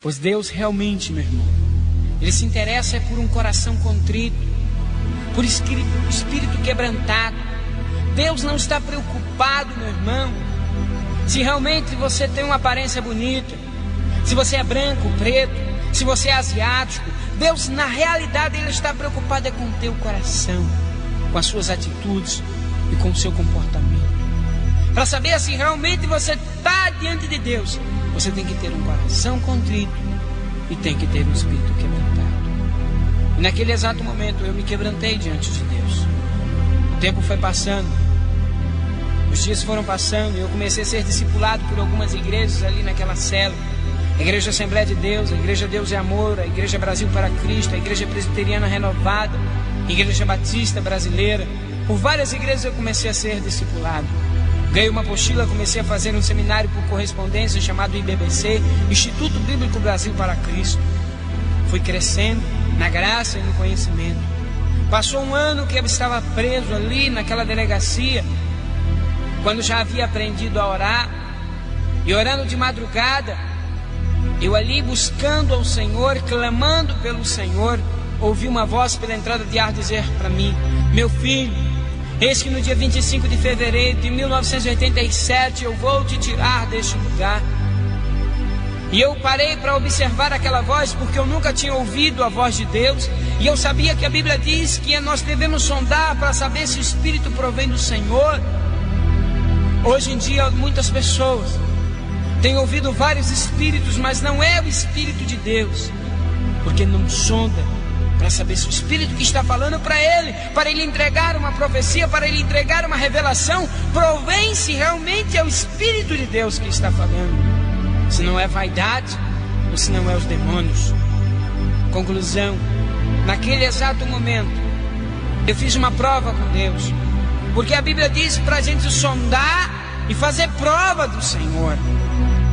Pois Deus realmente, meu irmão, Ele se interessa por um coração contrito, por espírito quebrantado. Deus não está preocupado, meu irmão, se realmente você tem uma aparência bonita, se você é branco, preto, se você é asiático. Deus, na realidade, Ele está preocupado com o teu coração, com as suas atitudes e com o seu comportamento. Para saber se realmente você está diante de Deus, você tem que ter um coração contrito e tem que ter um espírito quebrantado. E naquele exato momento eu me quebrantei diante de Deus. O tempo foi passando, os dias foram passando, e eu comecei a ser discipulado por algumas igrejas ali naquela célula. A Igreja Assembleia de Deus, a Igreja Deus é Amor, a Igreja Brasil para Cristo, a Igreja Presbiteriana Renovada, a Igreja Batista Brasileira. Por várias igrejas eu comecei a ser discipulado. Ganhei uma apostila, comecei a fazer um seminário por correspondência chamado IBBC, Instituto Bíblico Brasil para Cristo. Fui crescendo na graça e no conhecimento. Passou um ano que eu estava preso ali naquela delegacia, quando já havia aprendido a orar, e orando de madrugada, eu ali buscando ao Senhor, clamando pelo Senhor, ouvi uma voz pela entrada de ar dizer para mim: meu filho, eis que no dia 25 de fevereiro de 1987 eu vou te tirar deste lugar. E eu parei para observar aquela voz, porque eu nunca tinha ouvido a voz de Deus, e eu sabia que a Bíblia diz que nós devemos sondar para saber se o Espírito provém do Senhor. Hoje em dia muitas pessoas têm ouvido vários espíritos, mas não é o Espírito de Deus, porque não sonda para saber se o Espírito que está falando para ele entregar uma profecia, para ele entregar uma revelação, provém se realmente é o Espírito de Deus que está falando, se não é vaidade ou se não é os demônios. Conclusão: naquele exato momento eu fiz uma prova com Deus, porque a Bíblia diz para a gente sondar e fazer prova do Senhor.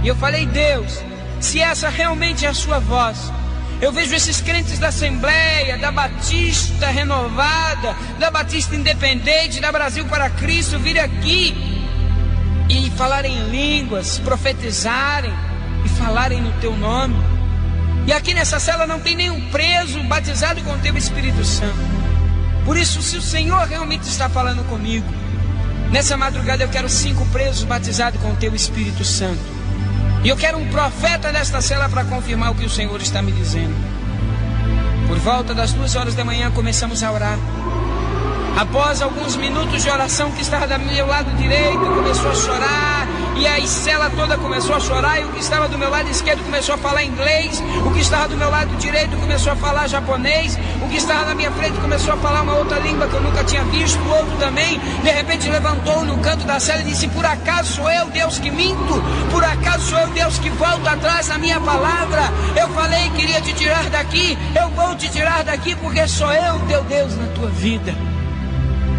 E eu falei: Deus, se essa realmente é a sua voz, eu vejo esses crentes da Assembleia, da Batista Renovada, da Batista Independente, da Brasil para Cristo, vir aqui e falarem em línguas, profetizarem e falarem no teu nome. E aqui nessa cela não tem nenhum preso batizado com o teu Espírito Santo. Por isso, se o Senhor realmente está falando comigo, nessa madrugada eu quero 5 presos batizados com o teu Espírito Santo. E eu quero um profeta nesta cela para confirmar o que o Senhor está me dizendo. Por volta das 2 horas da manhã começamos a orar. Após alguns minutos de oração, que estava do meu lado direito começou a chorar, e a cela toda começou a chorar, e o que estava do meu lado esquerdo começou a falar inglês, o que estava do meu lado direito começou a falar japonês, o que estava na minha frente começou a falar uma outra língua que eu nunca tinha visto, o outro também. De repente levantou no canto da cela e disse: por acaso sou eu, Deus, que minto? Por acaso sou eu, Deus, que volto atrás na minha palavra? Eu falei que iria te tirar daqui, eu vou te tirar daqui, porque sou eu, teu Deus, na tua vida.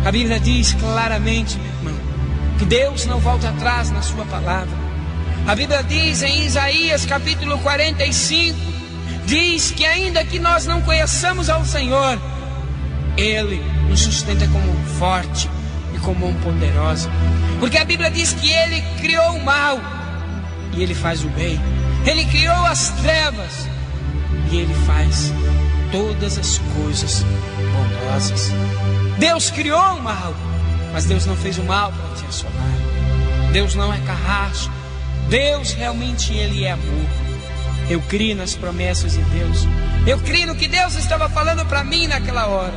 A Bíblia diz claramente, meu irmão, que Deus não volta atrás na sua palavra. A Bíblia diz em Isaías capítulo 45, diz que ainda que nós não conheçamos ao Senhor, Ele nos sustenta como um forte e como um poderoso. Porque a Bíblia diz que Ele criou o mal e Ele faz o bem. Ele criou as trevas e Ele faz todas as coisas bondosas. Deus criou o mal, mas Deus não fez o mal para te assolar. Deus não é carrasco. Deus realmente, Ele é amor. Eu creio nas promessas de Deus. Eu creio no que Deus estava falando para mim naquela hora.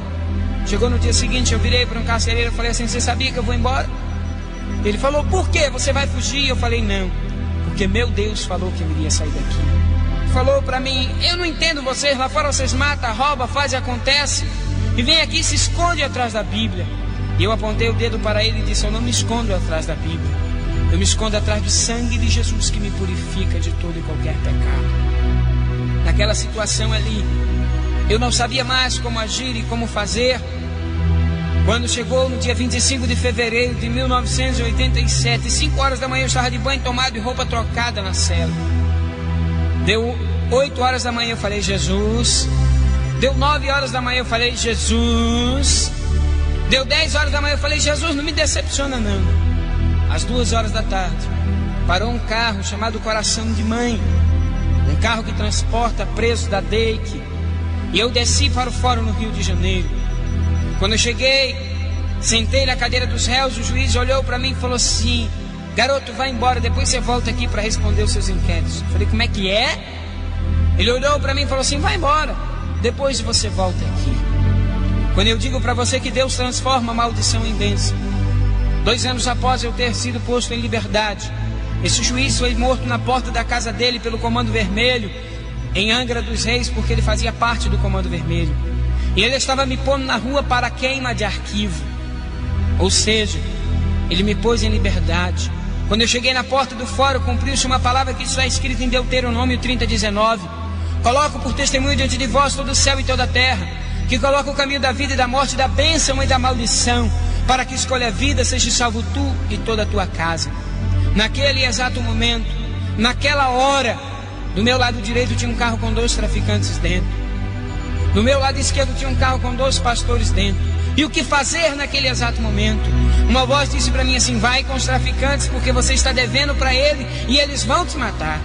Chegou no dia seguinte, eu virei para um carcereiro e falei assim: você sabia que eu vou embora? Ele falou: por quê? Você vai fugir? Eu falei: não, porque meu Deus falou que eu iria sair daqui. Falou para mim: eu não entendo vocês, lá fora vocês matam, roubam, fazem, acontece, e vem aqui e se esconde atrás da Bíblia. E eu apontei o dedo para ele e disse: eu não me escondo atrás da Bíblia, eu me escondo atrás do sangue de Jesus, que me purifica de todo e qualquer pecado. Naquela situação ali, eu não sabia mais como agir e como fazer. Quando chegou no dia 25 de fevereiro de 1987, 5 horas da manhã, eu estava de banho tomado e roupa trocada na cela. Deu 8 horas da manhã, eu falei: Jesus. Deu 9 horas da manhã, eu falei: Jesus. Deu 10 horas da manhã, eu falei: Jesus, não me decepciona não. Às 2 horas da tarde, parou um carro chamado Coração de Mãe, um carro que transporta presos da DEIC, e eu desci para o fórum no Rio de Janeiro. Quando eu cheguei, sentei na cadeira dos réus, o juiz olhou para mim e falou assim: garoto, vai embora, depois você volta aqui para responder os seus inquéritos. Eu falei: como é que é? Ele olhou para mim e falou assim: vai embora, depois você volta aqui. Quando eu digo para você que Deus transforma a maldição em bênção, 2 anos após eu ter sido posto em liberdade, esse juiz foi morto na porta da casa dele pelo Comando Vermelho, em Angra dos Reis, porque ele fazia parte do Comando Vermelho. E ele estava me pondo na rua para queima de arquivo. Ou seja, ele me pôs em liberdade. Quando eu cheguei na porta do fórum, cumpriu-se uma palavra que está escrita em Deuteronômio 30:19. Coloco por testemunho diante de vós todo o céu e toda a terra, que coloca o caminho da vida e da morte, da bênção e da maldição, para que escolha a vida, seja salvo tu e toda a tua casa. Naquele exato momento, naquela hora, do meu lado direito tinha um carro com 2 traficantes dentro. Do meu lado esquerdo tinha um carro com 2 pastores dentro. E o que fazer naquele exato momento? Uma voz disse para mim assim: vai com os traficantes, porque você está devendo para ele e eles vão te matar.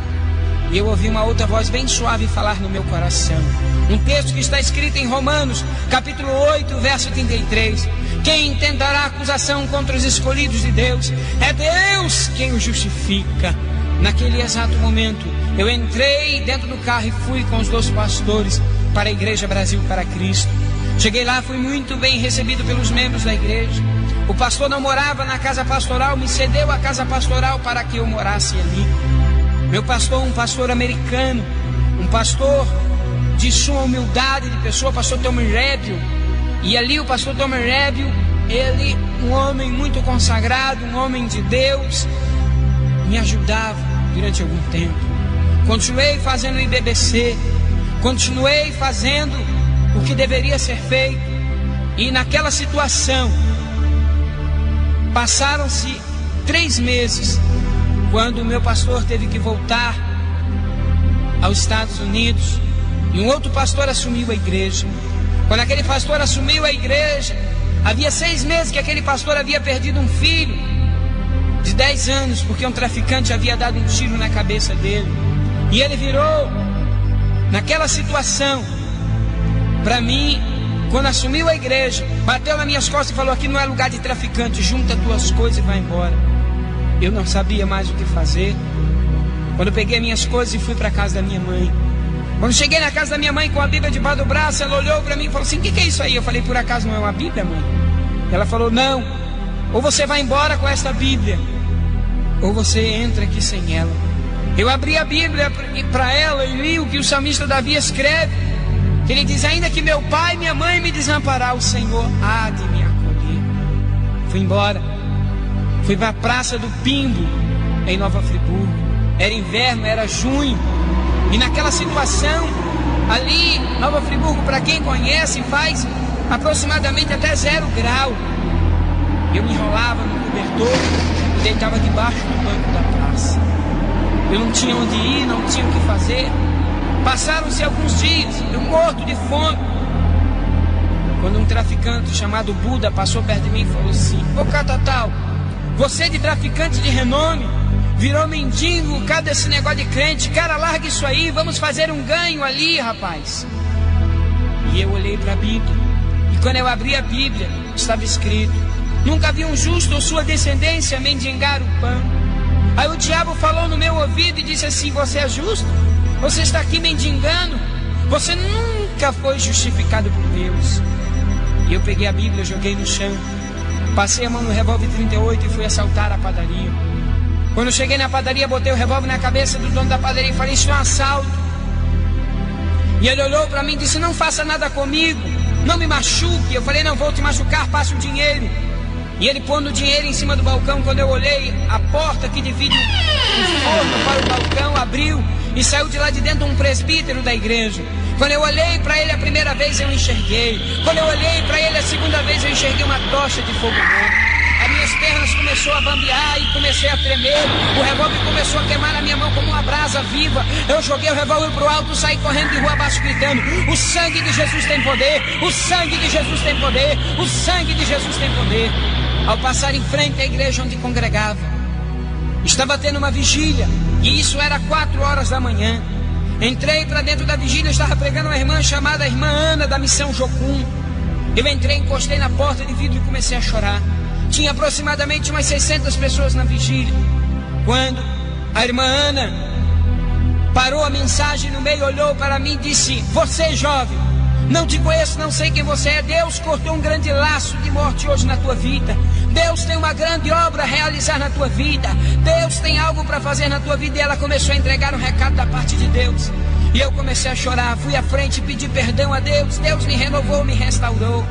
E eu ouvi uma outra voz bem suave falar no meu coração. Um texto que está escrito em Romanos, capítulo 8, verso 33. Quem intentará acusação contra os escolhidos de Deus? É Deus quem o justifica. Naquele exato momento, eu entrei dentro do carro e fui com os 2 pastores para a Igreja Brasil para Cristo. Cheguei lá, fui muito bem recebido pelos membros da igreja. O pastor não morava na casa pastoral, me cedeu a casa pastoral para que eu morasse ali. Meu pastor, um pastor americano, um pastor de suma humildade de pessoa, pastor Tommy Rebel. E ali o pastor Tommy Rebel, ele, um homem muito consagrado, um homem de Deus, me ajudava durante algum tempo. Continuei fazendo o IBBC, continuei fazendo o que deveria ser feito. E naquela situação, passaram-se 3 meses, quando o meu pastor teve que voltar aos Estados Unidos, e um outro pastor assumiu a igreja. Quando aquele pastor assumiu a igreja, havia 6 meses que aquele pastor havia perdido um filho de 10 anos, porque um traficante havia dado um tiro na cabeça dele. E ele virou, naquela situação, para mim, quando assumiu a igreja, bateu nas minhas costas e falou: aqui não é lugar de traficante, junta tuas coisas e vai embora. Eu não sabia mais o que fazer. Quando eu peguei minhas coisas e fui para a casa da minha mãe. Quando cheguei na casa da minha mãe com a Bíblia debaixo do braço, ela olhou para mim e falou assim: o que é isso aí? Eu falei: por acaso não é uma Bíblia, mãe? Ela falou: não, ou você vai embora com esta Bíblia, ou você entra aqui sem ela. Eu abri a Bíblia para ela e li o que o salmista Davi escreve. Ele diz: ainda que meu pai e minha mãe me desamparar, o Senhor há de me acolher. Fui embora, fui para a Praça do Pimbo, em Nova Friburgo. Era inverno, era junho. E naquela situação, ali, Nova Friburgo, para quem conhece, faz aproximadamente até 0 graus. Eu me enrolava no cobertor e deitava debaixo do banco da praça. Eu não tinha onde ir, não tinha o que fazer. Passaram-se alguns dias, eu morto de fome, quando um traficante chamado Buda passou perto de mim e falou assim: ô Catatal, você de traficante de renome, virou mendigo, cadê esse negócio de crente? Cara, larga isso aí, vamos fazer um ganho ali, rapaz. E eu olhei para a Bíblia, e quando eu abri a Bíblia, estava escrito: nunca vi um justo ou sua descendência mendigar o pão. Aí o diabo falou no meu ouvido e disse assim: você é justo? Você está aqui mendigando? Você nunca foi justificado por Deus. E eu peguei a Bíblia, joguei no chão, passei a mão no revólver 38 e fui assaltar a padaria. Quando eu cheguei na padaria, botei o revólver na cabeça do dono da padaria e falei: isso é um assalto. E ele olhou para mim e disse: não faça nada comigo, não me machuque. Eu falei: não vou te machucar, passe o dinheiro. E ele pondo o dinheiro em cima do balcão. Quando eu olhei, a porta que divide o forno para o balcão abriu e saiu de lá de dentro um presbítero da igreja. Quando eu olhei para ele a primeira vez, eu enxerguei. Quando eu olhei para ele a segunda vez, eu enxerguei uma tocha de fogo novo. As minhas pernas começaram a bambear e comecei a tremer. O revólver começou a queimar na minha mão como uma brasa viva. Eu joguei o revólver para o alto, saí correndo de rua abaixo gritando: o sangue de Jesus tem poder, o sangue de Jesus tem poder, o sangue de Jesus tem poder. Ao passar em frente à igreja onde congregava, estava tendo uma vigília, e isso era 4 horas da manhã. Entrei para dentro da vigília, estava pregando uma irmã chamada Irmã Ana, da Missão Jocum. Eu entrei, encostei na porta de vidro e comecei a chorar. Tinha aproximadamente umas 600 pessoas na vigília. Quando a Irmã Ana parou a mensagem no meio, olhou para mim e disse: você, jovem, não te conheço, não sei quem você é. Deus cortou um grande laço de morte hoje na tua vida. Deus tem uma grande obra a realizar na tua vida. Deus tem algo para fazer na tua vida. E ela começou a entregar um recado da parte de Deus. E eu comecei a chorar, fui à frente, pedi perdão a Deus. Deus me renovou, me restaurou.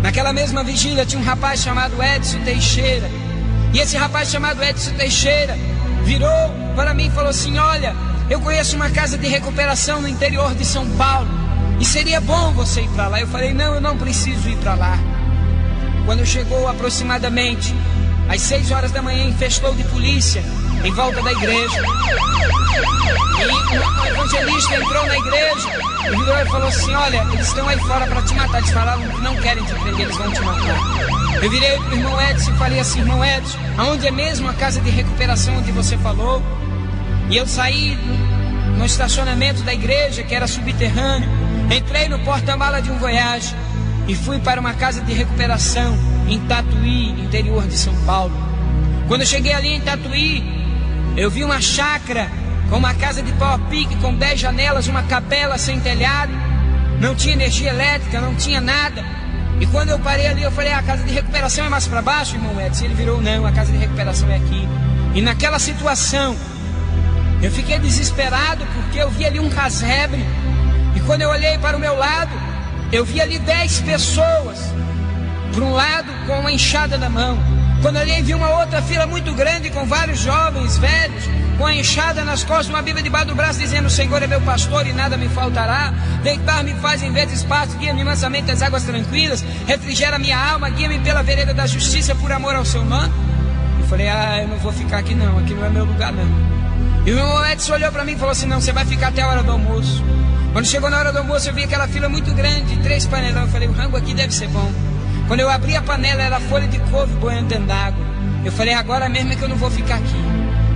Naquela mesma vigília tinha um rapaz chamado Edson Teixeira. E esse rapaz chamado Edson Teixeira virou para mim e falou assim: olha, eu conheço uma casa de recuperação no interior de São Paulo, e seria bom você ir para lá. Eu falei: não, eu não preciso ir para lá. Quando chegou aproximadamente às 6 horas da manhã, infestou de polícia em volta da igreja. E o evangelista entrou na igreja e virou e falou assim: olha, eles estão aí fora para te matar. Eles falaram que não querem te prender, eles vão te matar. Eu virei para o irmão Edson e falei assim: irmão Edson, aonde é mesmo a casa de recuperação onde você falou? E eu saí no estacionamento da igreja, que era subterrâneo, entrei no porta-mala de um Voyage e fui para uma casa de recuperação em Tatuí, interior de São Paulo. Quando eu cheguei ali em Tatuí, eu vi uma chácara com uma casa de pau-a-pique, com 10 janelas, uma capela sem telhado. Não tinha energia elétrica, não tinha nada. E quando eu parei ali, eu falei: a casa de recuperação é mais para baixo, irmão Edson? Ele virou: não, a casa de recuperação é aqui. E naquela situação, eu fiquei desesperado, porque eu vi ali um casebre. E quando eu olhei para o meu lado, eu vi ali 10 pessoas, por um lado com uma enxada na mão. Quando eu olhei, vi uma outra fila muito grande, com vários jovens, velhos, com a enxada nas costas, uma Bíblia debaixo do braço, dizendo: o Senhor é meu pastor e nada me faltará. Deitar-me faz em vezes pastos, guia-me mansamente às águas tranquilas, refrigera minha alma, guia-me pela vereda da justiça, por amor ao seu nome. Eu falei: eu não vou ficar aqui não, aqui não é meu lugar não. E o irmão Edson olhou para mim e falou assim: não, você vai ficar até a hora do almoço. Quando chegou na hora do almoço, eu vi aquela fila muito grande, 3 panelão. Eu falei: o rango aqui deve ser bom. Quando eu abri a panela, era folha de couve boiando dentro d'água. Eu falei: agora mesmo é que eu não vou ficar aqui.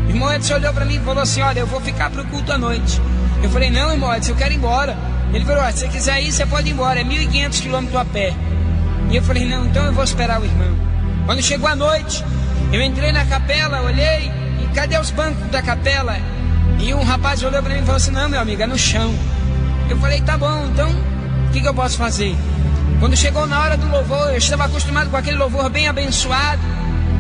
O irmão Edson olhou para mim e falou assim: olha, eu vou ficar para o culto à noite. Eu falei: não, irmão Edson, eu quero ir embora. Ele falou: se você quiser ir, você pode ir embora, é 1.500 quilômetros a pé. E eu falei: não, então eu vou esperar o irmão. Quando chegou a noite, eu entrei na capela, olhei, e cadê os bancos da capela? E um rapaz olhou para mim e falou assim: não, meu amigo, é no chão. Eu falei: tá bom, então o que eu posso fazer? Quando chegou na hora do louvor, eu estava acostumado com aquele louvor bem abençoado,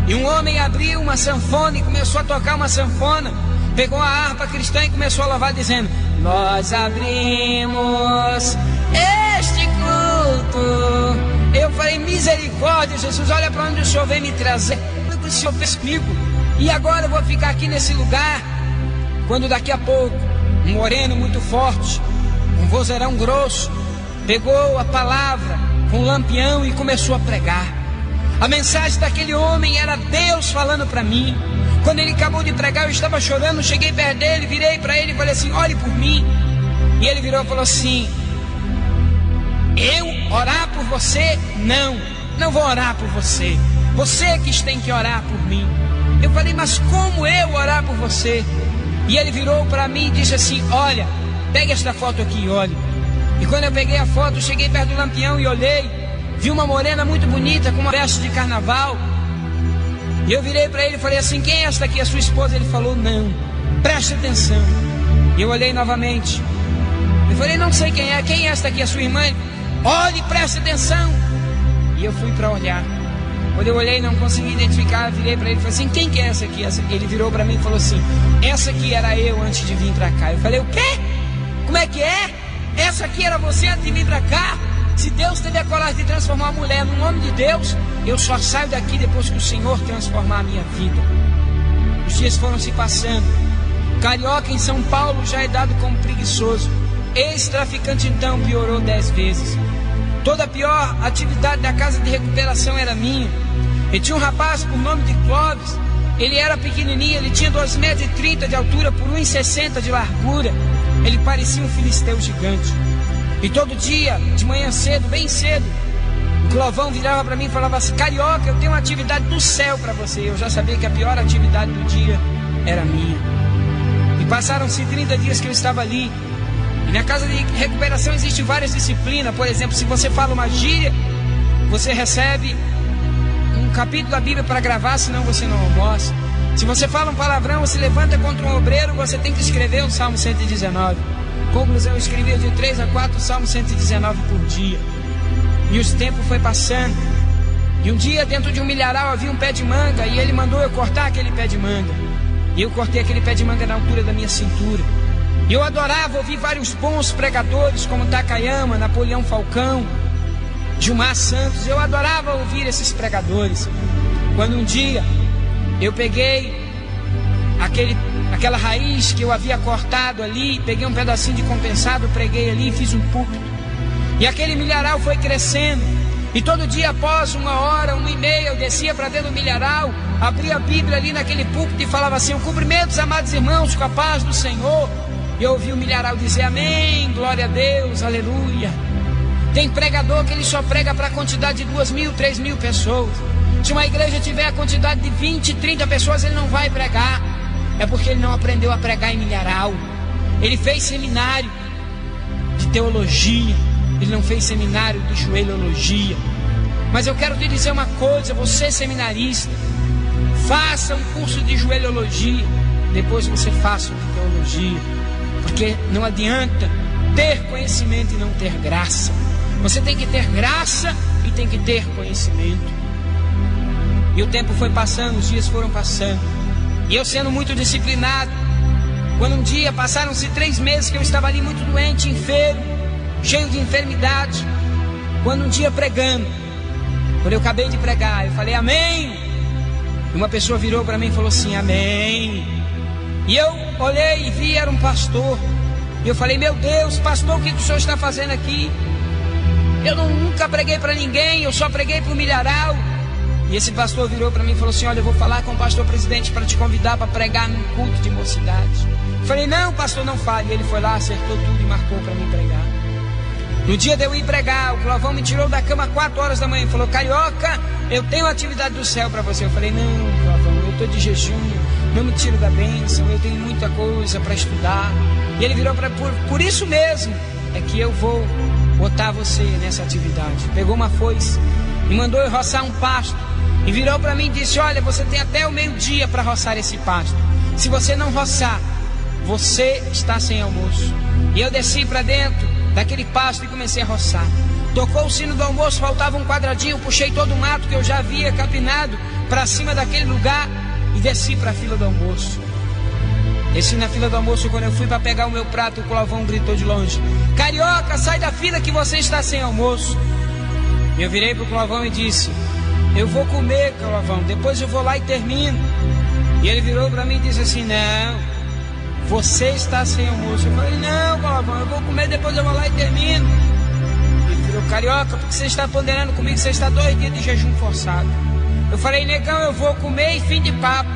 e um homem abriu uma sanfona e começou a tocar uma sanfona, pegou a harpa cristã e começou a louvar, dizendo: nós abrimos este culto. Eu falei: misericórdia, Jesus, olha para onde o Senhor veio me trazer, o que o Senhor fez comigo, e agora eu vou ficar aqui nesse lugar. Quando daqui a pouco, um moreno muito forte, um vozeirão grosso, pegou a palavra com um lampião e começou a pregar. A mensagem daquele homem era Deus falando para mim. Quando ele acabou de pregar, eu estava chorando, cheguei perto dele, virei para ele e falei assim: ore por mim. E ele virou e falou assim: eu orar por você? Não, não vou orar por você. Você que tem que orar por mim. Eu falei: mas como eu orar por você? E ele virou para mim e disse assim: olha, pegue esta foto aqui e olhe. E quando eu peguei a foto, cheguei perto do lampião e olhei, vi uma morena muito bonita, com uma veste de carnaval. E eu virei para ele e falei assim: quem é esta aqui, a sua esposa? Ele falou: não, preste atenção. E eu olhei novamente. Eu falei: não sei quem é esta aqui, a sua irmã? Olhe, preste atenção. E eu fui para olhar. Quando eu olhei, não consegui identificar, virei para ele e falei assim: quem que é essa aqui? Ele virou para mim e falou assim: essa aqui era eu antes de vir para cá. Eu falei: o quê? Como é que é? Essa aqui era você antes de vir para cá? Se Deus teve a coragem de transformar uma mulher no nome de Deus, eu só saio daqui depois que o Senhor transformar a minha vida. Os dias foram se passando. Carioca em São Paulo já é dado como preguiçoso. Ex-traficante então piorou 10 vezes. Toda a pior atividade da casa de recuperação era minha. E tinha um rapaz por nome de Clóvis. Ele era pequenininho, ele tinha 2,30 metros de altura por 1,60 m de largura. Ele parecia um filisteu gigante. E todo dia, de manhã cedo, bem cedo, o Clovão virava para mim e falava assim: Carioca, eu tenho uma atividade do céu para você. Eu já sabia que a pior atividade do dia era minha. E passaram-se 30 dias que eu estava ali. E na casa de recuperação existem várias disciplinas. Por exemplo, se você fala uma gíria, você recebe um capítulo da Bíblia para gravar, senão você não almoça. Se você fala um palavrão ou se levanta contra um obreiro, você tem que escrever o Salmo 119. Conclusão, eu escrevia de 3 a 4 Salmo 119 por dia. E os tempos foi passando. E um dia dentro de um milharal havia um pé de manga, e ele mandou eu cortar aquele pé de manga. E eu cortei aquele pé de manga na altura da minha cintura. E eu adorava ouvir vários bons pregadores como Takayama, Napoleão Falcão, Gilmar Santos. Eu adorava ouvir esses pregadores. Quando um dia eu peguei aquela raiz que eu havia cortado ali, peguei um pedacinho de compensado, preguei ali e fiz um púlpito. E aquele milharal foi crescendo. E todo dia, após 1 hora, 1h30, eu descia para dentro do milharal, abria a Bíblia ali naquele púlpito e falava assim: cumprimentos, amados irmãos, com a paz do Senhor. E eu ouvi o milharal dizer: amém, glória a Deus, aleluia. Tem pregador que ele só prega para a quantidade de 2.000, 3.000 pessoas. Se uma igreja tiver a quantidade de 20, 30 pessoas, ele não vai pregar. É porque ele não aprendeu a pregar em milharal. Ele fez seminário de teologia, ele não fez seminário de joelhologia. Mas eu quero te dizer uma coisa: você seminarista, faça um curso de joelhologia, depois você faça o de teologia. Porque não adianta ter conhecimento e não ter graça. Você tem que ter graça e tem que ter conhecimento. E o tempo foi passando, os dias foram passando, e eu sendo muito disciplinado. Quando um dia, passaram-se 3 meses que eu estava ali muito doente, enfermo, cheio de enfermidade. Quando um dia pregando, quando eu acabei de pregar, eu falei amém. E uma pessoa virou para mim e falou assim: amém. E eu olhei e vi, era um pastor. E eu falei: meu Deus, pastor, o que o senhor está fazendo aqui? Eu nunca preguei para ninguém, eu só preguei para o milharal. E esse pastor virou para mim e falou assim: olha, eu vou falar com o pastor presidente para te convidar para pregar num culto de mocidade. Eu falei: não, pastor, não fale. E ele foi lá, acertou tudo e marcou para mim pregar. No dia de eu ir pregar, o Clavão me tirou da cama 4 horas da manhã e falou: carioca, eu tenho atividade do céu para você. Eu falei: não, Clavão, eu estou de jejum, não me tiro da bênção, eu tenho muita coisa para estudar. E ele virou para por isso mesmo é que eu vou botar você nessa atividade. Pegou uma foice e mandou eu roçar um pasto. E virou para mim e disse: olha, você tem até o meio-dia para roçar esse pasto. Se você não roçar, você está sem almoço. E eu desci para dentro daquele pasto e comecei a roçar. Tocou o sino do almoço, faltava um quadradinho. Puxei todo o mato que eu já havia capinado para cima daquele lugar e desci para a fila do almoço. Desci na fila do almoço e quando eu fui para pegar o meu prato, o Clavão gritou de longe: carioca, sai da fila que você está sem almoço. E eu virei para o Clavão e disse: eu vou comer, Clavão, depois eu vou lá e termino. E ele virou para mim e disse assim: não, você está sem almoço. Eu falei: não, Clavão, eu vou comer, depois eu vou lá e termino. Ele virou: carioca, porque você está ponderando comigo, você está 2 dias de jejum forçado. Eu falei: negão, eu vou comer e fim de papo.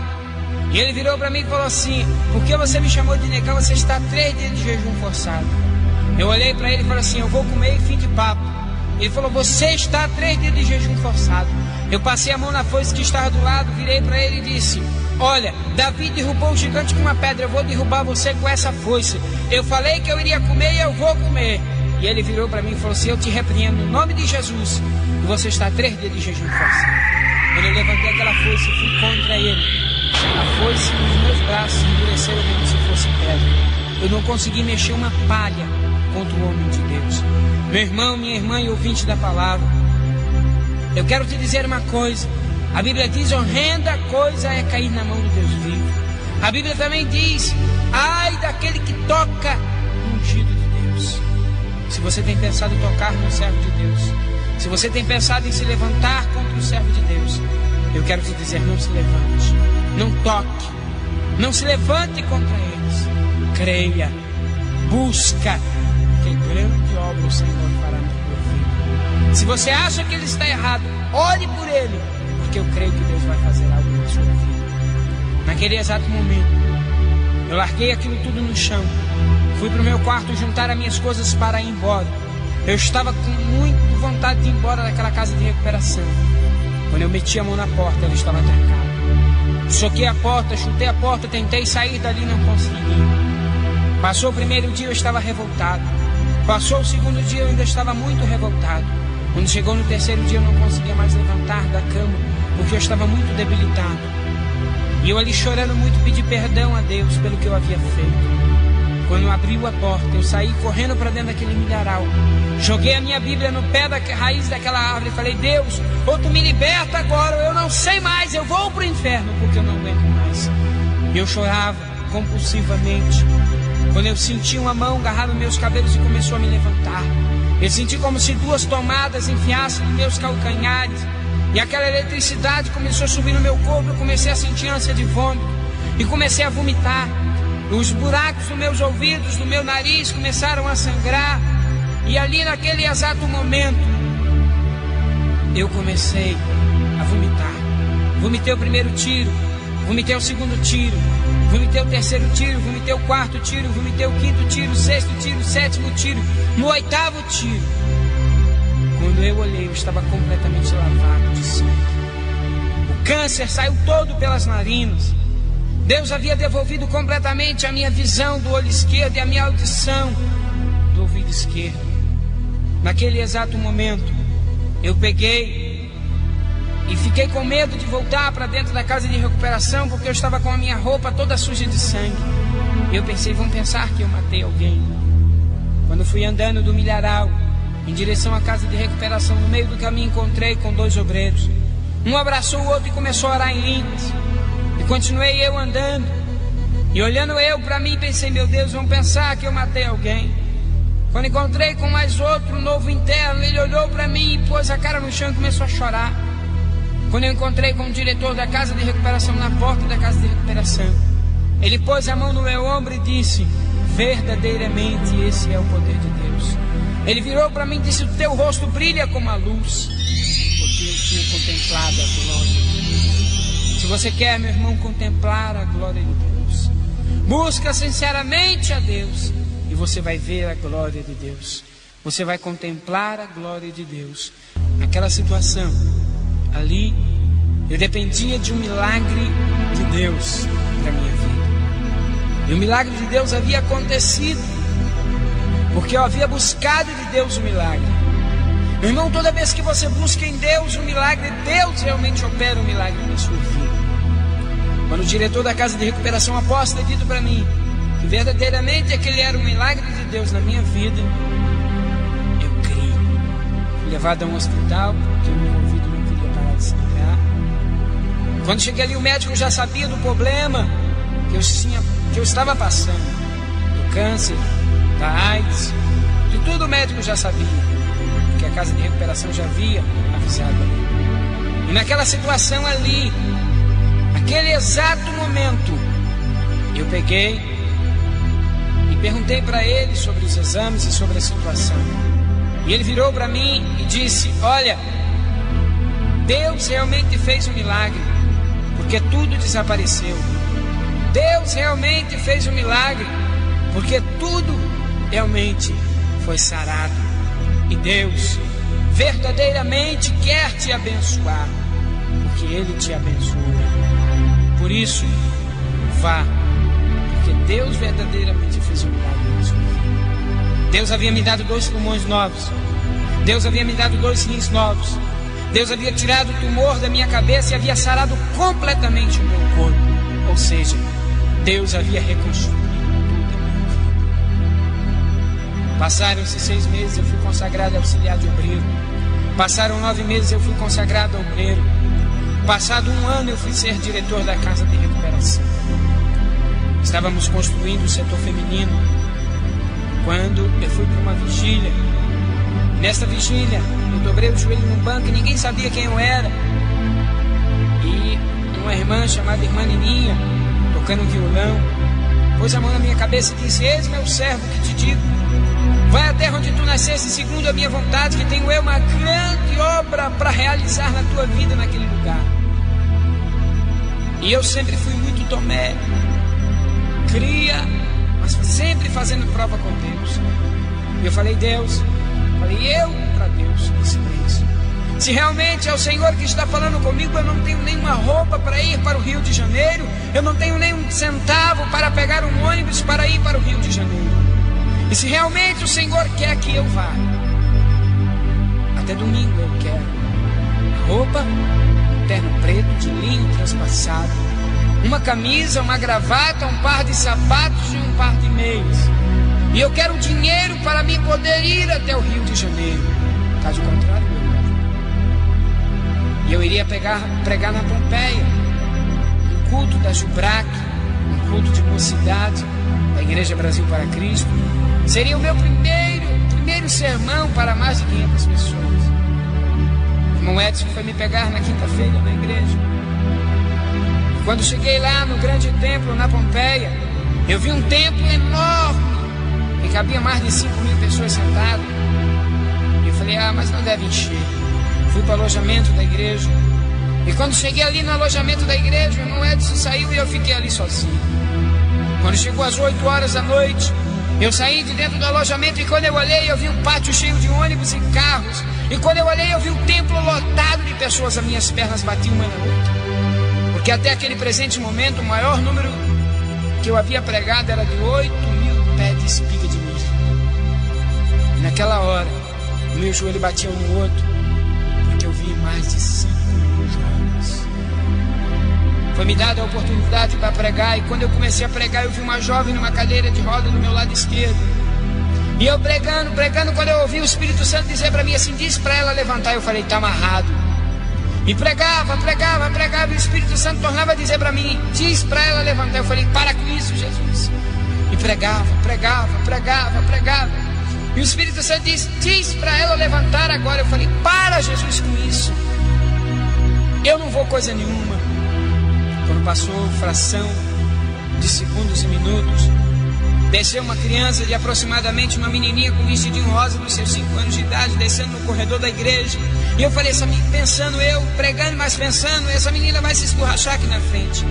E ele virou para mim e falou assim: por que você me chamou de negão? Você está 3 dias de jejum forçado. Eu olhei para ele e falei assim: eu vou comer e fim de papo. Ele falou: você está 3 dias de jejum forçado. Eu passei a mão na foice que estava do lado, virei para ele e disse: olha, Davi derrubou o gigante com uma pedra, eu vou derrubar você com essa foice. Eu falei que eu iria comer e eu vou comer. E ele virou para mim e falou assim: eu te repreendo no nome de Jesus, e você está 3 dias de jejum forçado. Quando eu levantei aquela foice e fui contra ele, a foice nos meus braços endureceram como se fosse pedra. Eu não consegui mexer uma palha contra o homem de Deus. Meu irmão, minha irmã e ouvinte da palavra, eu quero te dizer uma coisa. A Bíblia diz: horrenda coisa é cair na mão do Deus vivo. A Bíblia também diz: ai daquele que toca no ungido de Deus. Se você tem pensado em tocar no servo de Deus, se você tem pensado em se levantar contra o servo de Deus, eu quero te dizer: não se levante, não toque, não se levante contra eles. Creia, busca, que grande obra o Senhor fará na tua vida. Se você acha que ele está errado, ore por ele, porque eu creio que Deus vai fazer algo na sua vida. Naquele exato momento, eu larguei aquilo tudo no chão, fui para o meu quarto juntar as minhas coisas para ir embora. Eu estava com muita vontade de ir embora daquela casa de recuperação. Quando eu meti a mão na porta, ela estava trancada. Soquei a porta, chutei a porta, tentei sair dali, não consegui. Passou o primeiro dia, eu estava revoltado. Passou o segundo dia, eu ainda estava muito revoltado. Quando chegou no terceiro dia, eu não conseguia mais levantar da cama, porque eu estava muito debilitado. E eu ali chorando muito, pedi perdão a Deus pelo que eu havia feito. Quando abriu a porta, eu saí correndo para dentro daquele milharal. Joguei a minha Bíblia no pé da raiz daquela árvore e falei: Deus, ou tu me liberta agora, ou eu não sei mais, eu vou para o inferno, porque eu não aguento mais. E eu chorava compulsivamente. Quando eu senti uma mão agarrar nos meus cabelos e começou a me levantar, eu senti como se 2 tomadas enfiassem nos meus calcanhares. E aquela eletricidade começou a subir no meu corpo. Eu comecei a sentir ânsia de vômito e comecei a vomitar. Os buracos nos meus ouvidos, no meu nariz começaram a sangrar. E ali naquele exato momento eu comecei a vomitar. Vomitei o primeiro tiro, vomitei o segundo tiro, vomitei o terceiro tiro, vomitei o quarto tiro, vomitei o quinto tiro, o sexto tiro, o sétimo tiro, no 8º tiro. Quando eu olhei, eu estava completamente lavado de sangue. O câncer saiu todo pelas narinas. Deus havia devolvido completamente a minha visão do olho esquerdo e a minha audição do ouvido esquerdo. Naquele exato momento, eu peguei e fiquei com medo de voltar para dentro da casa de recuperação, porque eu estava com a minha roupa toda suja de sangue. Eu pensei: vão pensar que eu matei alguém. Quando fui andando do milharal em direção à casa de recuperação, no meio do caminho encontrei com 2 obreiros. Um abraçou o outro e começou a orar em línguas. E continuei eu andando. E olhando eu para mim, pensei: meu Deus, vão pensar que eu matei alguém. Quando encontrei com mais outro novo interno, ele olhou para mim e pôs a cara no chão e começou a chorar. Quando eu encontrei com o diretor da casa de recuperação na porta da casa de recuperação, ele pôs a mão no meu ombro e disse: verdadeiramente esse é o poder de Deus. Ele virou para mim e disse: o teu rosto brilha como a luz, porque eu tinha contemplado a glória de Deus. Se você quer, meu irmão, contemplar a glória de Deus, busca sinceramente a Deus e você vai ver a glória de Deus. Você vai contemplar a glória de Deus. Naquela situação, ali, eu dependia de um milagre de Deus para minha vida. E o milagre de Deus havia acontecido, porque eu havia buscado de Deus o milagre. Meu irmão, toda vez que você busca em Deus o milagre, Deus realmente opera um milagre na sua vida. Quando o diretor da casa de recuperação após ter dito para mim que verdadeiramente aquele era um milagre de Deus na minha vida, eu criei. Fui levado a um hospital, porque o meu ouvido não queria parar de sangrar. Quando cheguei ali, o médico já sabia do problema que eu estava passando, do câncer, da AIDS, de tudo o médico já sabia, porque a casa de recuperação já havia avisado ali. E naquela situação ali, naquele exato momento, eu peguei e perguntei para ele sobre os exames e sobre a situação. E ele virou para mim e disse: olha, Deus realmente fez um milagre, porque tudo desapareceu. Deus realmente fez um milagre, porque tudo realmente foi sarado. E Deus verdadeiramente quer te abençoar, porque Ele te abençoa. Por isso, vá, porque Deus verdadeiramente fez um milagre na sua vida. Deus havia me dado 2 pulmões novos. Deus havia me dado 2 rins novos. Deus havia tirado o tumor da minha cabeça e havia sarado completamente o meu corpo. Ou seja, Deus havia reconstruído tudo a minha vida. Passaram-se 6 meses, eu fui consagrado auxiliar de obreiro. Passaram 9 meses, eu fui consagrado obreiro. Passado 1 ano, eu fui ser diretor da casa de recuperação. Estávamos construindo o setor feminino quando eu fui para uma vigília. Nesta vigília, eu dobrei o joelho num banco e ninguém sabia quem eu era. E uma irmã chamada Irmã Nininha, tocando violão, pôs a mão na minha cabeça e disse: eis meu servo que te digo, vai à terra onde tu nasceste, segundo a minha vontade, que tenho eu uma grande obra para realizar na tua vida naquele lugar. E eu sempre fui muito Tomé, cria, mas sempre fazendo prova com Deus. E eu falei: Deus, falei eu para Deus em silêncio: Se realmente é o Senhor que está falando comigo, eu não tenho nenhuma roupa para ir para o Rio de Janeiro, eu não tenho nenhum centavo para pegar um ônibus para ir para o Rio de Janeiro. E se realmente o Senhor quer que eu vá, até domingo eu quero a roupa, um terno preto de linho transpassado, uma camisa, uma gravata, um par de sapatos e um par de meias. E eu quero dinheiro para me poder ir até o Rio de Janeiro. Caso contrário, meu irmão, e eu iria pregar na Pompeia, um culto da Jubrac, um culto de mocidade da Igreja Brasil para Cristo. Seria o meu primeiro sermão para mais de 500 pessoas. O irmão Edson foi me pegar na quinta-feira na igreja. Quando cheguei lá no grande templo, na Pompeia, eu vi um templo enorme, que cabia mais de 5.000 pessoas sentadas. E eu falei, mas não deve encher. Fui para o alojamento da igreja. E quando cheguei ali no alojamento da igreja, o irmão Edson saiu e eu fiquei ali sozinho. Quando chegou às 8 horas da noite, eu saí de dentro do alojamento e quando eu olhei, eu vi um pátio cheio de ônibus e carros. E quando eu olhei, eu vi o templo lotado de pessoas. As minhas pernas batiam uma na outra. Porque até aquele presente momento, o maior número que eu havia pregado era de 8.000 pés de espiga de milho. E naquela hora, o meu joelho batia um no outro, porque eu vi mais de 5.000 jovens. Foi me dada a oportunidade para pregar, e quando eu comecei a pregar, eu vi uma jovem numa cadeira de roda no meu lado esquerdo. E eu pregando, quando eu ouvi o Espírito Santo dizer para mim assim, diz para ela levantar, eu falei, está amarrado. E pregava, e o Espírito Santo tornava a dizer para mim, diz para ela levantar. Eu falei, para com isso, Jesus. E pregava. E o Espírito Santo diz para ela levantar agora. Eu falei, para, Jesus, com isso. Eu não vou coisa nenhuma. Quando passou fração de segundos e minutos, desceu uma criança de aproximadamente uma menininha com vestidinho rosa dos seus 5 anos de idade, descendo no corredor da igreja. E eu falei, eu pregando, mas pensando, essa menina vai se esborrachar aqui na frente.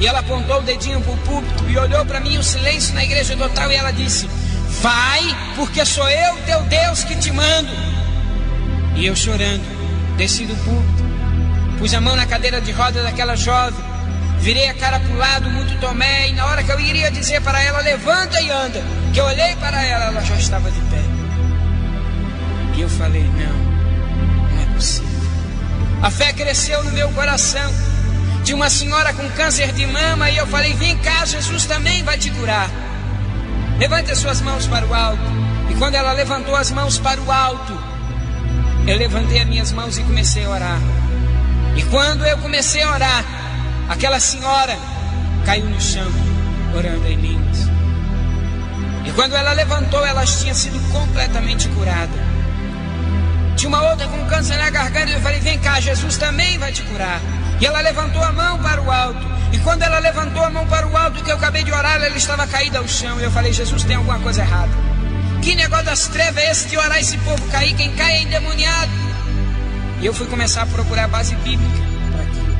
E ela apontou o dedinho para o púlpito e olhou para mim, o silêncio na igreja total, e ela disse, vai, porque sou eu, teu Deus, que te mando. E eu chorando, desci do púlpito, pus a mão na cadeira de roda daquela jovem, virei a cara para o lado, muito Tomé, e na hora que eu iria dizer para ela, levanta e anda, que eu olhei para ela, ela já estava de pé. E eu falei, não é possível. A fé cresceu no meu coração. Tinha uma senhora com câncer de mama, e eu falei, vem cá, Jesus também vai te curar. Levante as suas mãos para o alto. E quando ela levantou as mãos para o alto, eu levantei as minhas mãos e comecei a orar. E quando eu comecei a orar, aquela senhora caiu no chão, orando em línguas. E quando ela levantou, ela tinha sido completamente curada. Tinha uma outra com câncer na garganta, e eu falei, vem cá, Jesus também vai te curar. E ela levantou a mão para o alto. E quando ela levantou a mão para o alto, que eu acabei de orar, ela estava caída ao chão. E eu falei, Jesus, tem alguma coisa errada. Que negócio das trevas é esse de orar esse povo cair? Quem cai é endemoniado. E eu fui começar a procurar a base bíblica para aquilo.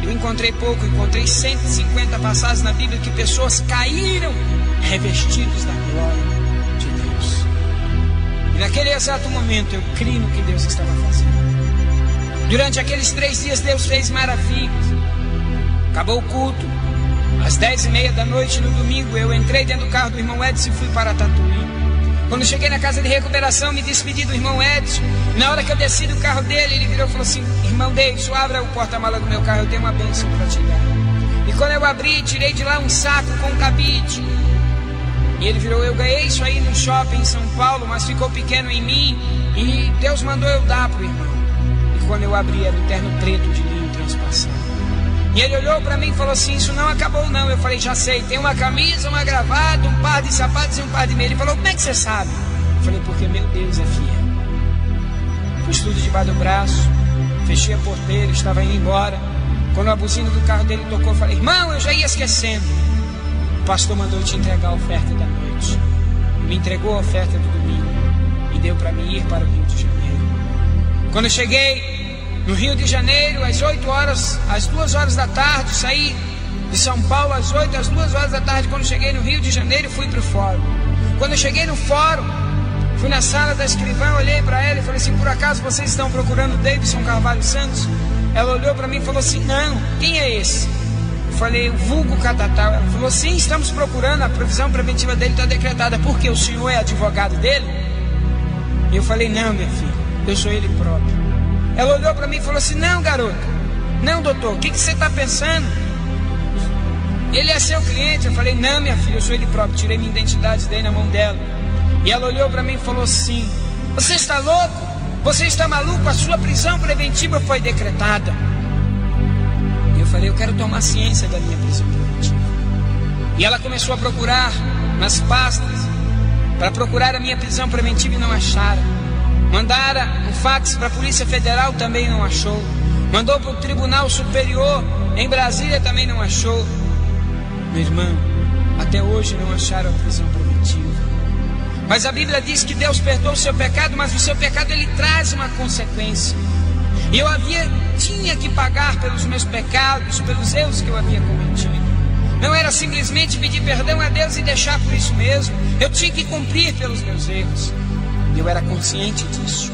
Eu encontrei 150 passagens na Bíblia que pessoas caíram revestidos da glória de Deus. E naquele exato momento eu criei no que Deus estava fazendo. Durante aqueles 3 dias Deus fez maravilhas. Acabou o culto. Às 10h30 da noite no domingo, eu entrei dentro do carro do irmão Edson e fui para Tatuí. Quando cheguei na casa de recuperação, me despedi do irmão Edson. Na hora que eu desci do carro dele, ele virou e falou assim, irmão Deison, abra o porta-mala do meu carro, eu tenho uma bênção para te dar. E quando eu abri, tirei de lá um saco com cabide. E ele virou, eu ganhei isso aí no shopping em São Paulo, mas ficou pequeno em mim, e Deus mandou eu dar para o irmão. E quando eu abri, era um terno preto de linho transpassado. E ele olhou para mim e falou assim, isso não acabou não. Eu falei, já sei, tem uma camisa, uma gravata, um par de sapatos e um par de meia. Ele falou, como é que você sabe? Eu falei, porque meu Deus é fiel. Pus tudo debaixo do braço, fechei a porteira, estava indo embora. Quando a buzina do carro dele tocou, eu falei, irmão, eu já ia esquecendo. O pastor mandou te entregar a oferta da noite. Me entregou a oferta do domingo e deu para mim ir para o Rio de Janeiro. Quando eu cheguei no Rio de Janeiro, às 2 horas da tarde, saí de São Paulo às 8, às 2 horas da tarde. Quando cheguei no Rio de Janeiro, fui para o fórum. Quando eu cheguei no fórum, Fui na sala da escrivã, olhei para ela e falei assim: por acaso vocês estão procurando Davidson Carvalho Santos? Ela olhou para mim e falou assim: não, quem é esse? Eu falei: o vulgo Catatal. Ela falou: sim, estamos procurando, a provisão preventiva dele está decretada. Por quê? O senhor é advogado dele? Eu falei: não, minha filha, eu sou ele próprio. Ela olhou para mim e falou assim: não, garota, não, doutor, o que você está pensando? Ele é seu cliente. Eu falei: não, minha filha, eu sou ele próprio. Tirei minha identidade, dei na mão dela. E ela olhou para mim e falou assim: você está louco? Você está maluco? A sua prisão preventiva foi decretada. E eu falei: eu quero tomar ciência da minha prisão preventiva. E ela começou a procurar nas pastas para procurar a minha prisão preventiva e não acharam. Mandaram um fax para a Polícia Federal, também não achou. Mandou para o Tribunal Superior em Brasília, também não achou. Meu irmão, até hoje não acharam a prisão preventiva. Mas a Bíblia diz que Deus perdoa o seu pecado, mas o seu pecado ele traz uma consequência. E eu tinha que pagar pelos meus pecados, pelos erros que eu havia cometido. Não era simplesmente pedir perdão a Deus e deixar por isso mesmo. Eu tinha que cumprir pelos meus erros. E eu era consciente disso.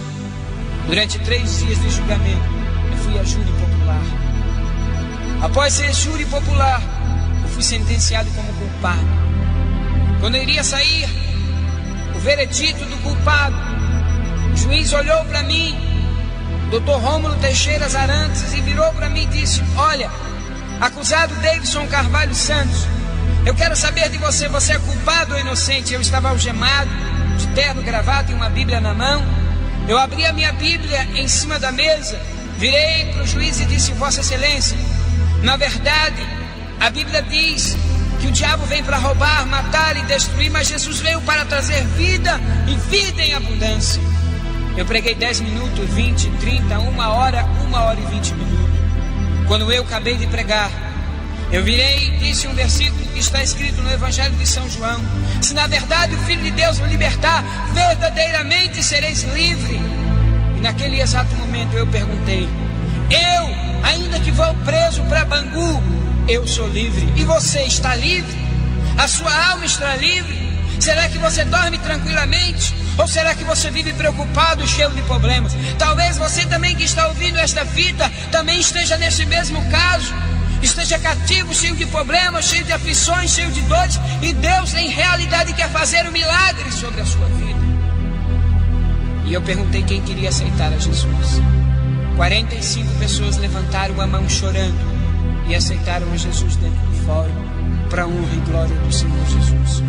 Durante 3 dias de julgamento, eu fui a júri popular. Após ser júri popular, eu fui sentenciado como culpado. Quando eu iria sair o veredito do culpado, o juiz olhou para mim, Dr. Rômulo Teixeira Zarantes, e virou para mim e disse: olha, acusado Davidson Carvalho Santos, eu quero saber de você, você é culpado ou inocente? Eu estava algemado, de terno, gravata e uma Bíblia na mão. Eu abri a minha Bíblia em cima da mesa, virei para o juiz e disse: Vossa Excelência, na verdade, a Bíblia diz que o diabo vem para roubar, matar e destruir, mas Jesus veio para trazer vida e vida em abundância. Eu preguei 10 minutos, 20, 30, 1 hora e 20 minutos. Quando eu acabei de pregar, eu virei e disse um versículo que está escrito no Evangelho de São João: se na verdade o Filho de Deus me libertar, verdadeiramente sereis livres. E naquele exato momento eu perguntei: eu, ainda que vou preso para Bangu, eu sou livre. E você está livre? A sua alma está livre? Será que você dorme tranquilamente? Ou será que você vive preocupado e cheio de problemas? Talvez você também que está ouvindo esta fita também esteja nesse mesmo caso. Esteja cativo, cheio de problemas, cheio de aflições, cheio de dores. E Deus em realidade quer fazer um milagre sobre a sua vida. E eu perguntei quem queria aceitar a Jesus. 45 pessoas levantaram a mão chorando e aceitaram a Jesus dentro do fórum, para a honra e glória do Senhor Jesus.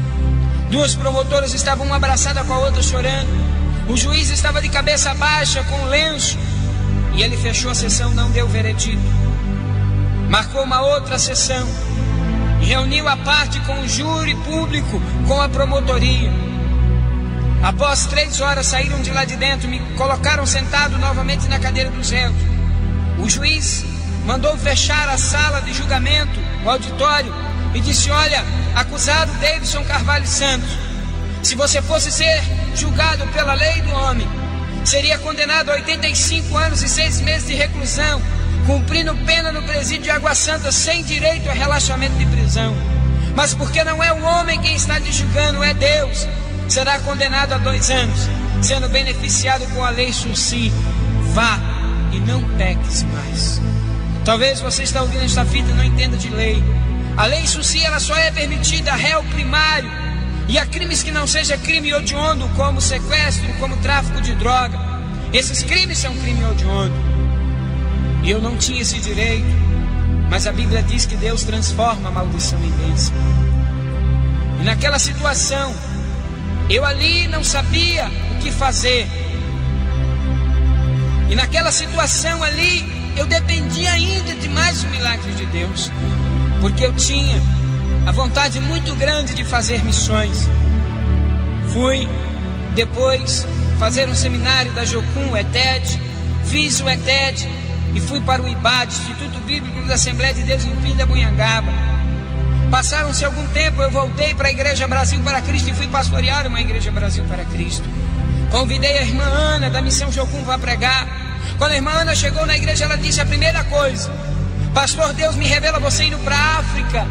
2 promotoras estavam uma abraçada com a outra chorando. O juiz estava de cabeça baixa com um lenço, e ele fechou a sessão, não deu veredito. Marcou uma outra sessão e reuniu a parte com o júri público, com a promotoria. Após 3 horas saíram de lá de dentro, me colocaram sentado novamente na cadeira dos réus. O juiz mandou fechar a sala de julgamento, o auditório, e disse: olha, acusado Davidson Carvalho Santos, se você fosse ser julgado pela lei do homem, seria condenado a 85 anos e 6 meses de reclusão, cumprindo pena no presídio de Água Santa, sem direito a relaxamento de prisão. Mas porque não é o homem quem está te julgando, é Deus, será condenado a 2 anos, sendo beneficiado com a lei Sursi. Vá e não peques mais. Talvez você está ouvindo esta fita e não entenda de lei. A lei Sursi, ela só é permitida a réu primário e a crimes que não seja crime hediondo, como sequestro, como tráfico de droga. Esses crimes são crime hediondo. E eu não tinha esse direito, mas a Bíblia diz que Deus transforma a maldição em bênção. E naquela situação, eu ali não sabia o que fazer. E naquela situação ali, eu dependia ainda de mais um milagre de Deus, porque eu tinha a vontade muito grande de fazer missões. Fui depois fazer um seminário da Jocum, o ETED, fiz o ETED e fui para o IBAD, Instituto Bíblico da Assembleia de Deus em Pindamonhangaba. Passaram-se algum tempo, eu voltei para a Igreja Brasil para Cristo e fui pastorear uma Igreja Brasil para Cristo. Convidei a irmã Ana da Missão Jocum para pregar. Quando a irmã Ana chegou na igreja, ela disse a primeira coisa: pastor, Deus me revela você indo para a África,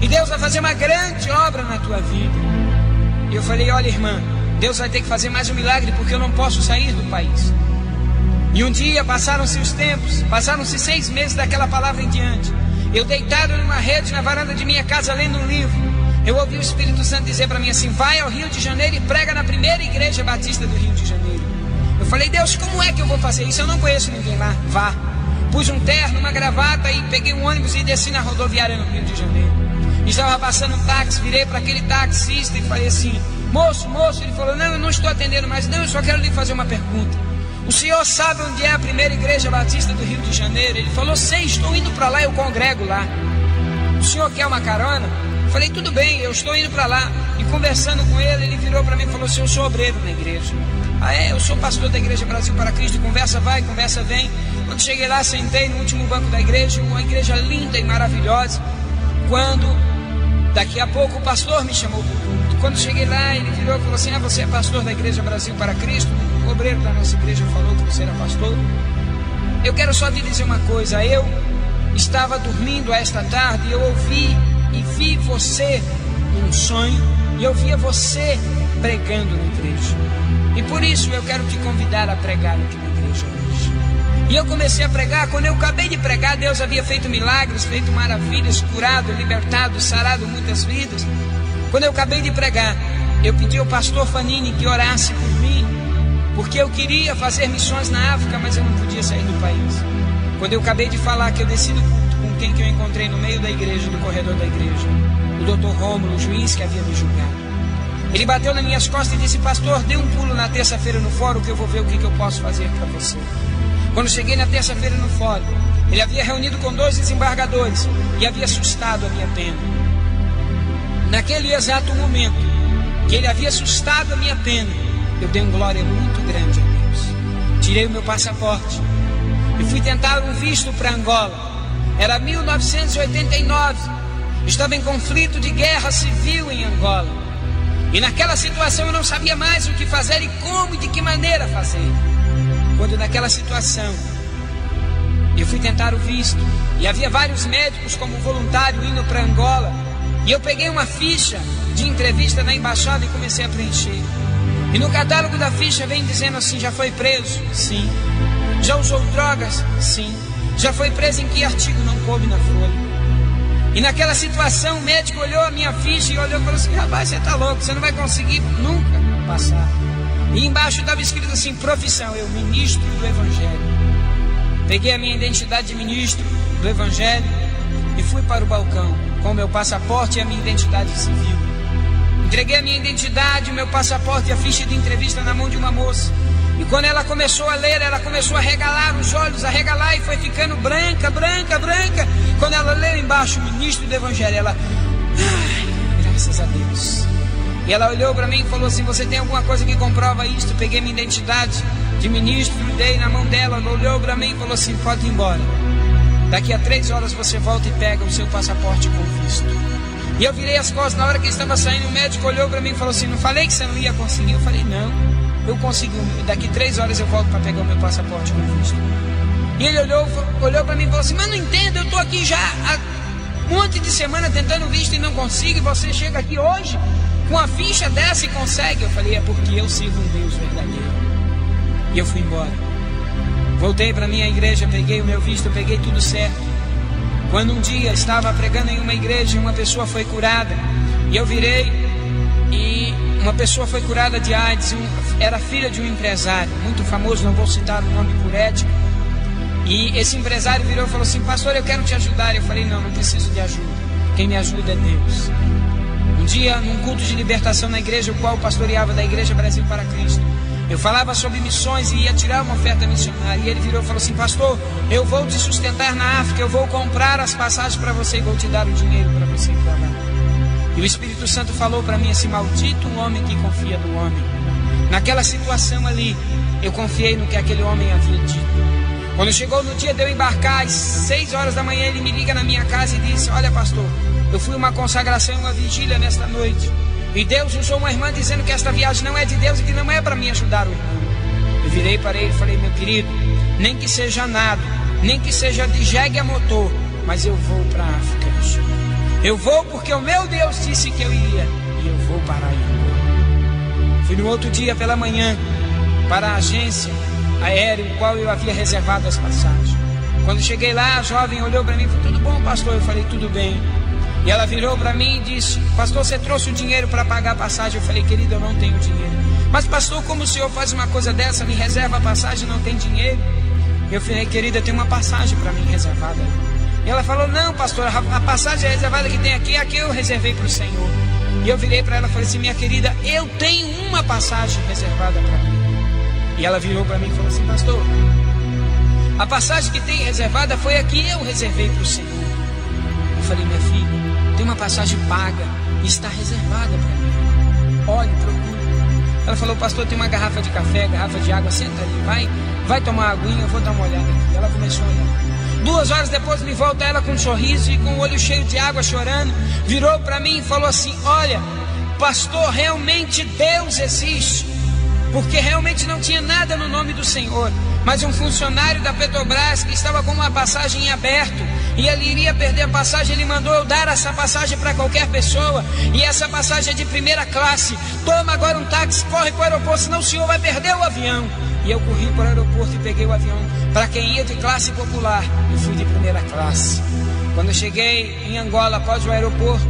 e Deus vai fazer uma grande obra na tua vida. E eu falei: olha, irmã, Deus vai ter que fazer mais um milagre, porque eu não posso sair do país. E um dia passaram-se os tempos, passaram-se 6 meses daquela palavra em diante. Eu deitado numa rede na varanda de minha casa lendo um livro, eu ouvi o Espírito Santo dizer para mim assim: vai ao Rio de Janeiro e prega na primeira igreja batista do Rio de Janeiro. Eu falei: Deus, como é que eu vou fazer isso? Eu não conheço ninguém lá. Vá. Pus um terno, uma gravata e peguei um ônibus e desci na rodoviária no Rio de Janeiro. Estava passando um táxi, virei para aquele taxista e falei assim: moço, ele falou: não, eu não estou atendendo mais, não, eu só quero lhe fazer uma pergunta. O senhor sabe onde é a primeira igreja batista do Rio de Janeiro? Ele falou: sei, estou indo para lá, eu congrego lá. O senhor quer uma carona? Eu falei: tudo bem, eu estou indo para lá. E conversando com ele, ele virou para mim e falou assim: eu sou obreiro na igreja. Ah é? Eu sou pastor da Igreja Brasil para Cristo. Conversa vai, conversa vem. Quando cheguei lá, sentei no último banco da igreja, uma igreja linda e maravilhosa. Quando, daqui a pouco, o pastor me chamou para o culto. Quando cheguei lá, ele virou e falou assim: ah, você é pastor da Igreja Brasil para Cristo? O obreiro da nossa igreja falou que você era pastor. Eu quero só te dizer uma coisa: eu estava dormindo esta tarde e eu ouvi e vi você num sonho, e eu via você pregando na igreja, e por isso eu quero te convidar a pregar aqui na igreja hoje. E eu comecei a pregar. Quando eu acabei de pregar, Deus havia feito milagres, feito maravilhas, curado, libertado, sarado muitas vidas. Quando eu acabei de pregar, eu pedi ao pastor Fanini que orasse por mim, porque eu queria fazer missões na África, mas eu não podia sair do país. Quando eu acabei de falar que eu desci do culto com quem que eu encontrei no meio da igreja, no corredor da igreja, o doutor Rômulo, o juiz que havia me julgado. Ele bateu nas minhas costas e disse: pastor, dê um pulo na terça-feira no fórum que eu vou ver o que eu posso fazer para você. Quando cheguei na terça-feira no fórum, ele havia reunido com 2 desembargadores e havia assustado a minha pena. Naquele exato momento que ele havia assustado a minha pena, eu dei uma glória muito grande a Deus. Tirei o meu passaporte e fui tentar um visto para Angola. Era 1989, estava em conflito de guerra civil em Angola. E naquela situação eu não sabia mais o que fazer e como e de que maneira fazer. Quando naquela situação eu fui tentar o visto, e havia vários médicos como voluntário indo para Angola, e eu peguei uma ficha de entrevista na embaixada e comecei a preencher. E no catálogo da ficha vem dizendo assim: já foi preso? Sim. Já usou drogas? Sim. Já foi preso em que artigo? Não coube na folha. E naquela situação o médico olhou a minha ficha e olhou e falou assim: rapaz, você está louco, você não vai conseguir nunca passar. E embaixo estava escrito assim: profissão, eu ministro do Evangelho. Peguei a minha identidade de ministro do Evangelho e fui para o balcão com o meu passaporte e a minha identidade civil. Entreguei a minha identidade, o meu passaporte e a ficha de entrevista na mão de uma moça. E quando ela começou a ler, ela começou a regalar os olhos, a regalar, e foi ficando branca. Quando ela leu embaixo, ministro do Evangelho, ela: ai, graças a Deus. E ela olhou para mim e falou assim: você tem alguma coisa que comprova isto? Peguei minha identidade de ministro, dei na mão dela, ela olhou para mim e falou assim: pode ir embora. Daqui a 3 horas você volta e pega o seu passaporte com visto. E eu virei as costas. Na hora que eu estava saindo, o médico olhou para mim e falou assim: não falei que você não ia conseguir? Eu falei: não, eu consegui. Daqui 3 horas eu volto para pegar o meu passaporte com visto. E ele olhou para mim e falou assim: mas não entendo, eu estou aqui já há um monte de semana tentando visto e não consigo, e você chega aqui hoje com a ficha dessa e consegue. Eu falei: é porque eu sirvo um Deus verdadeiro. E eu fui embora. Voltei para minha igreja, peguei o meu visto, peguei tudo certo. Quando um dia estava pregando em uma igreja e uma pessoa foi curada, e eu virei, e uma pessoa foi curada de AIDS, era filha de um empresário muito famoso, não vou citar o nome por ética. E esse empresário virou e falou assim: pastor, eu quero te ajudar. Eu falei: não preciso de ajuda, quem me ajuda é Deus. Um dia, num culto de libertação na igreja, o qual eu pastoreava, da Igreja Brasil para Cristo, eu falava sobre missões e ia tirar uma oferta missionária. E ele virou e falou assim: pastor, eu vou te sustentar na África, eu vou comprar as passagens para você e vou te dar o dinheiro para você ir para lá. E o Espírito Santo falou para mim assim: maldito um homem que confia no homem. Naquela situação ali, eu confiei no que aquele homem havia dito. Quando chegou no dia de eu embarcar, às 6 horas da manhã, ele me liga na minha casa e disse: olha, pastor, eu fui uma consagração e uma vigília nesta noite, e Deus usou uma irmã dizendo que esta viagem não é de Deus e que não é para mim ajudar o irmão. Eu virei para ele e falei: meu querido, nem que seja nado, nem que seja de jegue a motor, mas eu vou para a África do Sul. Eu vou porque o meu Deus disse que eu iria, e eu vou para aí. Fui no outro dia pela manhã para a agência aérea, o qual eu havia reservado as passagens. Quando cheguei lá, a jovem olhou para mim e falou: tudo bom, pastor? Eu falei: tudo bem. E ela virou para mim e disse: pastor, você trouxe o dinheiro para pagar a passagem? Eu falei: querida, eu não tenho dinheiro. Mas pastor, como o senhor faz uma coisa dessa, me reserva a passagem e não tem dinheiro? Eu falei: querida, tem uma passagem para mim reservada. E ela falou: não, pastor, a passagem reservada que tem aqui é a que eu reservei para o Senhor. E eu virei para ela e falei assim: minha querida, eu tenho uma passagem reservada para mim. E ela virou para mim e falou assim: pastor, a passagem que tem reservada foi a que eu reservei para o Senhor. Eu falei: minha filha, tem uma passagem paga e está reservada para mim. Olhe, procure. Ela falou: pastor, tem uma garrafa de café, garrafa de água, senta ali, vai tomar uma aguinha, eu vou dar uma olhada aqui. Ela começou a olhar. 2 horas depois me volta ela com um sorriso e com o olho cheio de água, chorando. Virou para mim e falou assim: olha, pastor, realmente Deus existe. Porque realmente não tinha nada no nome do Senhor, mas um funcionário da Petrobras que estava com uma passagem em aberto, e ele iria perder a passagem. Ele mandou eu dar essa passagem para qualquer pessoa, e essa passagem é de primeira classe. Toma agora um táxi, corre para o aeroporto, senão o senhor vai perder o avião. E eu corri para o aeroporto e peguei o avião. Para quem ia de classe popular, eu fui de primeira classe. Quando eu cheguei em Angola, após o aeroporto,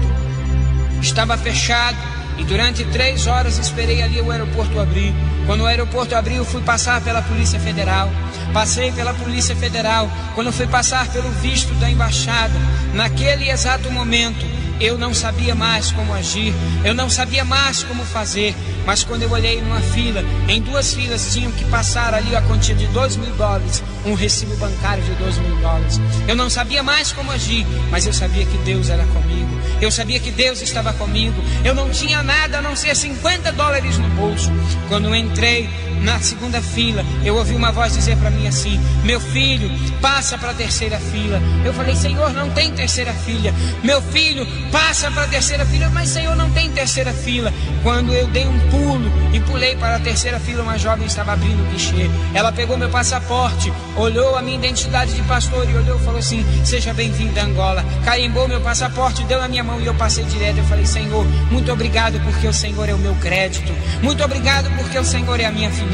estava fechado, e durante 3 horas esperei ali o aeroporto abrir. Quando o aeroporto abriu, eu fui passar pela Polícia Federal. Passei pela Polícia Federal. Quando eu fui passar pelo visto da embaixada, naquele exato momento, eu não sabia mais como agir, eu não sabia mais como fazer. Mas quando eu olhei numa fila, em 2 filas tinham que passar ali a quantia de $2.000, um recibo bancário de $2.000. Eu não sabia mais como agir, mas eu sabia que Deus era comigo. Eu sabia que Deus estava comigo. Eu não tinha nada a não ser $50 no bolso. Quando eu entrei na segunda fila, eu ouvi uma voz dizer para mim assim: meu filho, passa para a terceira fila. Eu falei: Senhor, não tem terceira fila. Meu filho, passa para a terceira fila. Mas Senhor, não tem terceira fila. Quando eu dei um pulo e pulei para a terceira fila, uma jovem estava abrindo o guichê. Ela pegou meu passaporte, olhou a minha identidade de pastor e olhou e falou assim: seja bem-vindo a Angola. Carimbou meu passaporte, deu na minha mão e eu passei direto. Eu falei: Senhor, muito obrigado porque o Senhor é o meu crédito. Muito obrigado porque o Senhor é a minha finança.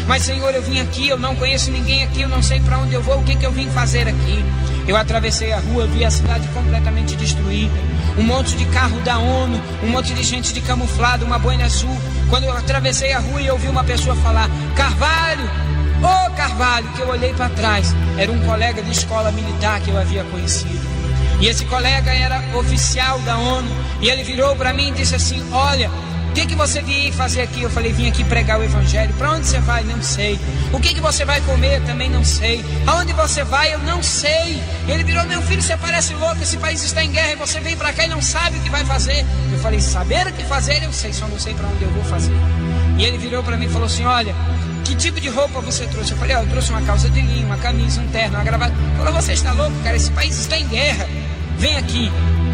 Mas Senhor, eu vim aqui, eu não conheço ninguém aqui, eu não sei para onde eu vou, o que eu vim fazer aqui. Eu atravessei a rua, vi a cidade completamente destruída, um monte de carro da ONU, um monte de gente de camuflado, uma boina azul. Quando eu atravessei a rua e ouvi uma pessoa falar: Carvalho, ô Carvalho, que eu olhei para trás, era um colega de escola militar que eu havia conhecido. E esse colega era oficial da ONU, e ele virou para mim e disse assim: olha, o que você veio fazer aqui? Eu falei: vim aqui pregar o evangelho. Para onde você vai? Não sei. O que você vai comer? Também não sei. Aonde você vai? Eu não sei. Ele virou: meu filho, você parece louco, esse país está em guerra e você vem para cá e não sabe o que vai fazer. Eu falei: saber o que fazer eu sei, só não sei para onde eu vou fazer. E ele virou para mim e falou assim: olha, que tipo de roupa você trouxe? Eu falei: eu trouxe uma calça de linho, uma camisa, um terno, uma gravata. Ele falou: você está louco, cara, esse país está em guerra, vem aqui.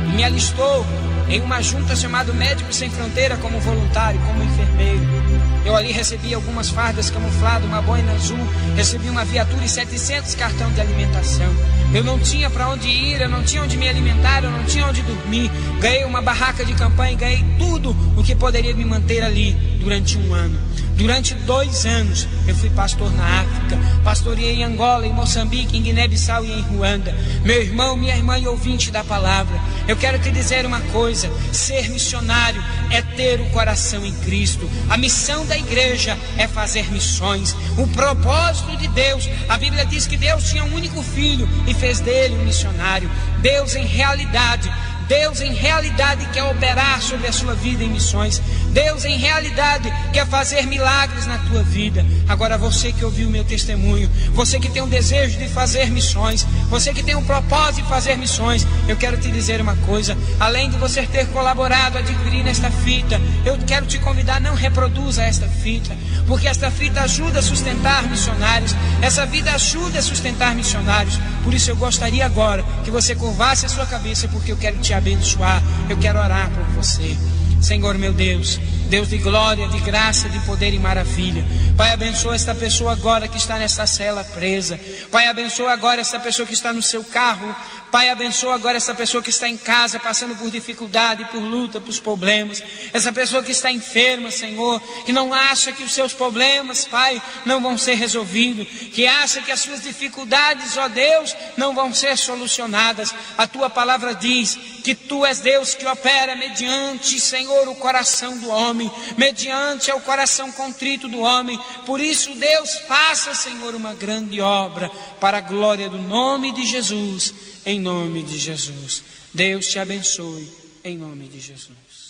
E me alistou em uma junta chamada Médicos Sem Fronteira como voluntário, como enfermeiro. Eu ali recebi algumas fardas camufladas, uma boina azul, recebi uma viatura e 700 cartões de alimentação. Eu não tinha para onde ir, eu não tinha onde me alimentar, eu não tinha onde dormir. Ganhei uma barraca de campanha, ganhei tudo o que poderia me manter ali durante 1 ano. Durante 2 anos eu fui pastor na África, pastoreei em Angola, em Moçambique, em Guiné-Bissau e em Ruanda. Meu irmão, minha irmã e ouvinte da palavra, eu quero te dizer uma coisa: ser missionário é ter o coração em Cristo. A missão da igreja é fazer missões. O propósito de Deus, a Bíblia diz que Deus tinha um único filho e fez dele um missionário. Deus em realidade quer operar sobre a sua vida em missões. Deus em realidade quer fazer milagres na tua vida. Agora você que ouviu o meu testemunho, você que tem um desejo de fazer missões, você que tem um propósito de fazer missões, eu quero te dizer uma coisa: além de você ter colaborado a adquirir esta fita, eu quero te convidar: não reproduza esta fita, porque esta fita ajuda a sustentar missionários, essa vida ajuda a sustentar missionários. Por isso eu gostaria agora que você curvasse a sua cabeça, porque eu quero te abençoar, eu quero orar por você. Senhor meu Deus, Deus de glória, de graça, de poder e maravilha, Pai, abençoa esta pessoa agora que está nessa cela presa. Pai, abençoa agora essa pessoa que está no seu carro Pai, abençoa agora essa pessoa que está em casa, passando por dificuldade, por luta, por problemas. Essa pessoa que está enferma, Senhor, que não acha que os seus problemas, Pai, não vão ser resolvidos, que acha que as suas dificuldades, ó Deus, não vão ser solucionadas. A Tua palavra diz que Tu és Deus que opera mediante, Senhor, o coração do homem, mediante o coração contrito do homem. Por isso, Deus, faça, Senhor, uma grande obra para a glória do nome de Jesus. Em nome de Jesus. Deus te abençoe. Em nome de Jesus.